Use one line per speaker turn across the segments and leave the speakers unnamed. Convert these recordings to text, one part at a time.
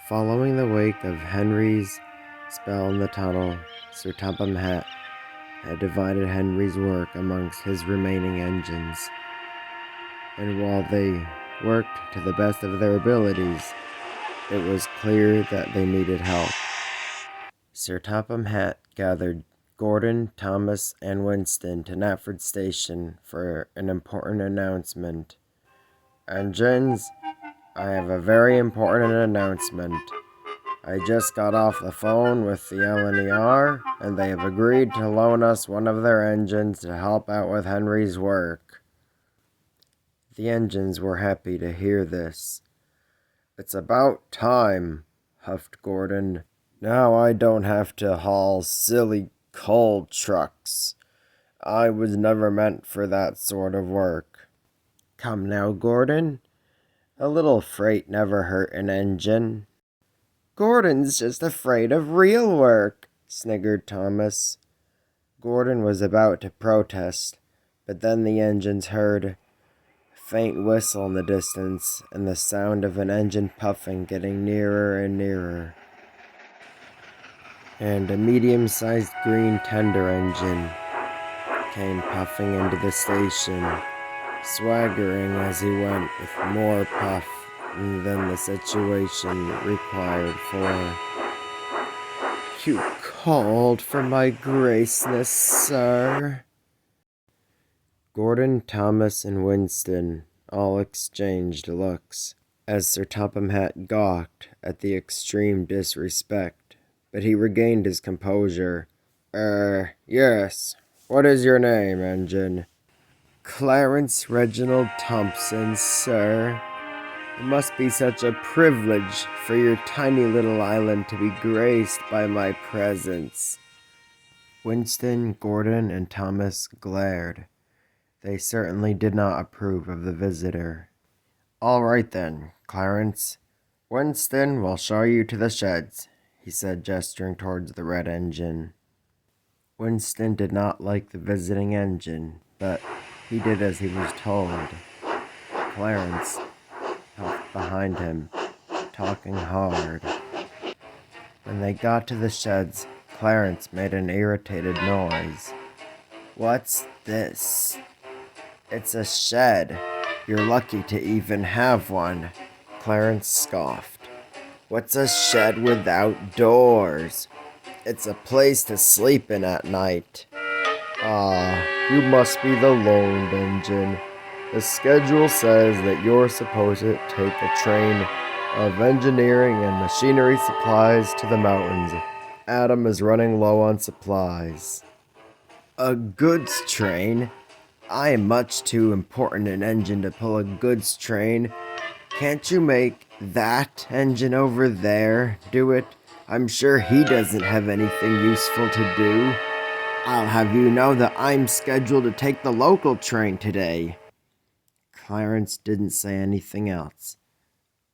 Following the wake of Henry's spell in the tunnel, Sir Topham Hatt had divided Henry's work amongst his remaining engines, and while they worked to the best of their abilities, it was clear that they needed help. Sir Topham Hatt gathered Gordon, Thomas, and Winston to Knapford Station for an important announcement. "Engines, I have a very important announcement. I just got off the phone with the LNER, and they have agreed to loan us one of their engines to help out with Henry's work." The engines were happy to hear this. "It's about time," huffed Gordon. "Now I don't have to haul silly coal trucks. I was never meant for that sort of work." "Come now, Gordon. A little freight never hurt an engine." "Gordon's just afraid of real work," sniggered Thomas. Gordon was about to protest, but then the engines heard a faint whistle in the distance and the sound of an engine puffing getting nearer and nearer. And a medium-sized green tender engine came puffing into the station, swaggering as he went with more puff than the situation required for. "You called for my graceness, sir." Gordon, Thomas, and Winston all exchanged looks as Sir Topham Hatt gawked at the extreme disrespect, but he regained his composure. Yes. What is your name, engine?" "Clarence Reginald Thompson, sir. It must be such a privilege for your tiny little island to be graced by my presence." Winston, Gordon, and Thomas glared. They certainly did not approve of the visitor. "All right then, Clarence. Winston will show you to the sheds," he said, gesturing towards the red engine. Winston did not like the visiting engine, but he did as he was told. Clarence puffed behind him, talking hard. When they got to the sheds, Clarence made an irritated noise. "What's this?" "It's a shed. You're lucky to even have one," Clarence scoffed. "What's a shed without doors? It's a place to sleep in at night." "Ah, you must be the loaned engine. The schedule says that you're supposed to take a train of engineering and machinery supplies to the mountains. Adam is running low on supplies." "A goods train? I am much too important an engine to pull a goods train. Can't you make that engine over there do it? I'm sure he doesn't have anything useful to do. I'll have you know that I'm scheduled to take the local train today." Clarence didn't say anything else,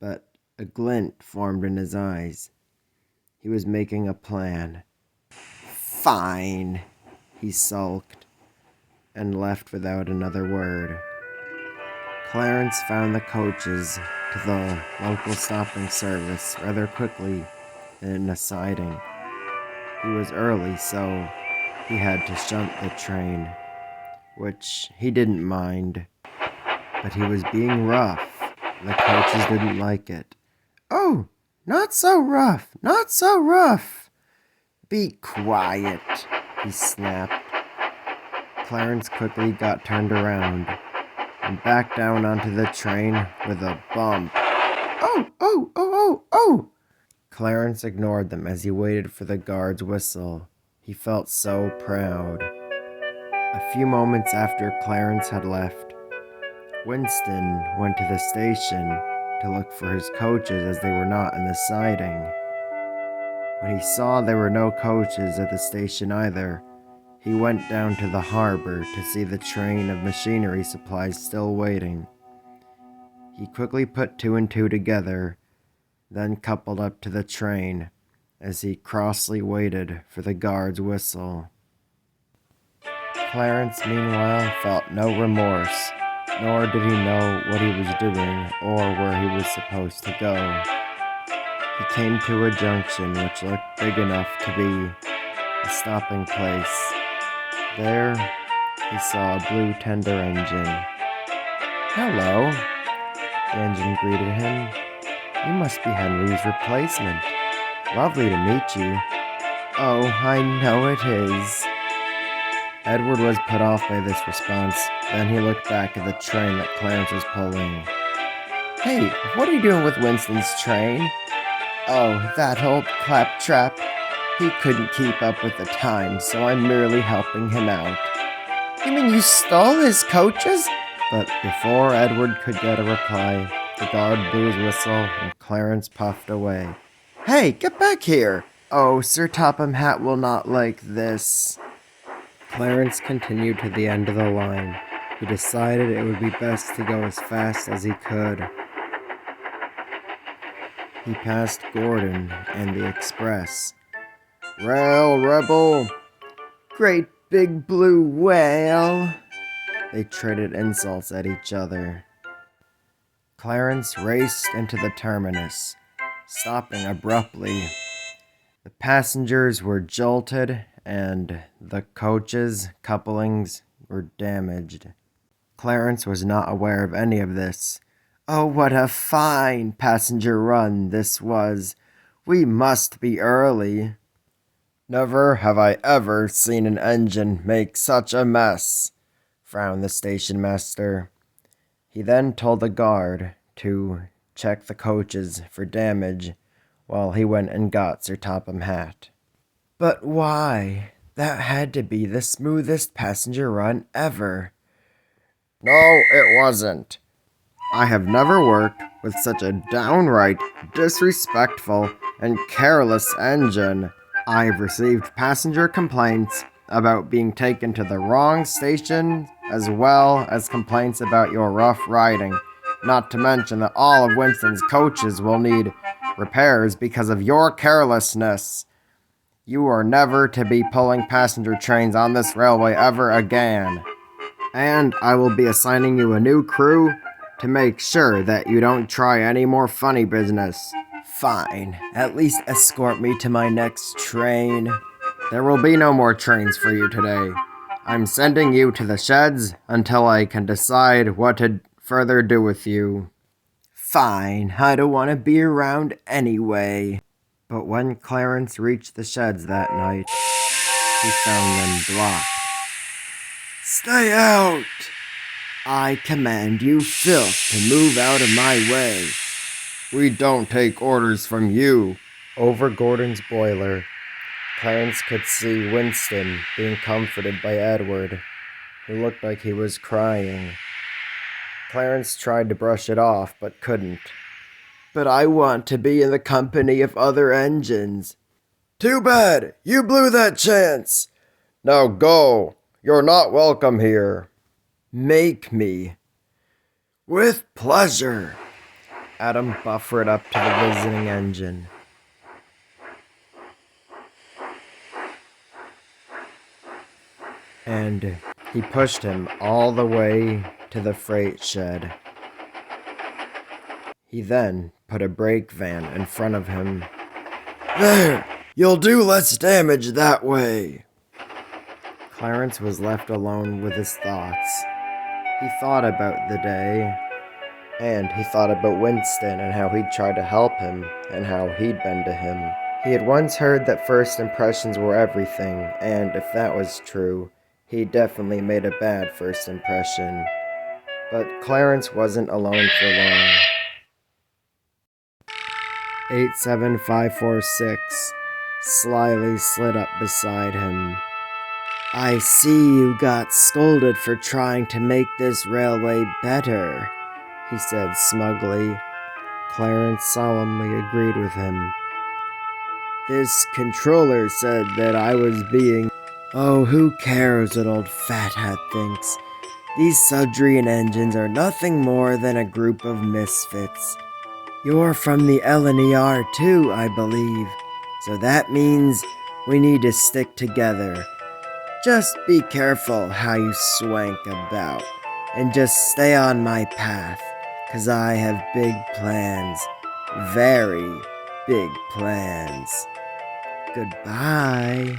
but a glint formed in his eyes. He was making a plan. "Fine," he sulked, and left without another word. Clarence found the coaches to the local stopping service rather quickly in a siding. He was early, so he had to shunt the train, which he didn't mind, but he was being rough. The coaches didn't like it. "Oh, not so rough, not so rough." "Be quiet," he snapped. Clarence quickly got turned around and backed down onto the train with a bump. "Oh, oh, oh, oh, oh!" Clarence ignored them as he waited for the guard's whistle. He felt so proud. A few moments after Clarence had left, Winston went to the station to look for his coaches as they were not in the siding. When he saw there were no coaches at the station either, he went down to the harbor to see the train of machinery supplies still waiting. He quickly put two and two together, then coupled up to the train as he crossly waited for the guard's whistle. Clarence, meanwhile, felt no remorse, nor did he know what he was doing or where he was supposed to go. He came to a junction which looked big enough to be a stopping place. There, he saw a blue tender engine. "Hello," the engine greeted him. "You must be Henry's replacement. Lovely to meet you." "Oh, I know it is." Edward was put off by this response. Then he looked back at the train that Clarence was pulling. "Hey, what are you doing with Winston's train?" "Oh, that old claptrap. He couldn't keep up with the times, so I'm merely helping him out." "You mean you stole his coaches?" But before Edward could get a reply, the guard blew his whistle and Clarence puffed away. "Hey, get back here!" "Oh, Sir Topham Hatt will not like this." Clarence continued to the end of the line. He decided it would be best to go as fast as he could. He passed Gordon and the express. "Rail, rebel!" "Great big blue whale!" They traded insults at each other. Clarence raced into the terminus, stopping abruptly. The passengers were jolted, and the coaches' couplings were damaged. Clarence was not aware of any of this. Oh, what a fine passenger run this was! We must be early. "Never have I ever seen an engine make such a mess," frowned the station master. He then told the guard to check the coaches for damage while he went and got Sir Topham Hatt. "But why? That had to be the smoothest passenger run ever." "No, it wasn't. I have never worked with such a downright disrespectful and careless engine. I've received passenger complaints about being taken to the wrong station, as well as complaints about your rough riding, not to mention that all of Winston's coaches will need repairs because of your carelessness. You are never to be pulling passenger trains on this railway ever again. And I will be assigning you a new crew to make sure that you don't try any more funny business." "Fine. At least escort me to my next train." "There will be no more trains for you today. I'm sending you to the sheds until I can decide what to further do with you." "Fine. I don't want to be around anyway." But when Clarence reached the sheds that night, he found them blocked. "Stay out! I command you filth to move out of my way." "We don't take orders from you." Over Gordon's boiler, Clarence could see Winston being comforted by Edward, who looked like he was crying. Clarence tried to brush it off, but couldn't. "But I want to be in the company of other engines." "Too bad! You blew that chance!" "Now go! You're not welcome here." "Make me." "With pleasure." Adam buffered up to the visiting engine. And he pushed him all the way to the freight shed. He then put a brake van in front of him. "There! You'll do less damage that way." Clarence was left alone with his thoughts. He thought about the day, and he thought about Winston and how he'd tried to help him and how he'd been to him. He had once heard that first impressions were everything, and if that was true, he definitely made a bad first impression. But Clarence wasn't alone for long. 87546 slyly slid up beside him. "I see you got scolded for trying to make this railway better," he said smugly. Clarence solemnly agreed with him. "This controller said that I was being—" "Oh, who cares what old Fat Hat thinks? These Sudrian engines are nothing more than a group of misfits. You're from the L&ER too, I believe, so that means we need to stick together. Just be careful how you swank about, and just stay on my path, 'cause I have big plans. Very big plans. Goodbye.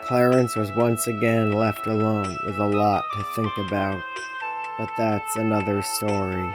Clarence was once again left alone with a lot to think about, but that's another story.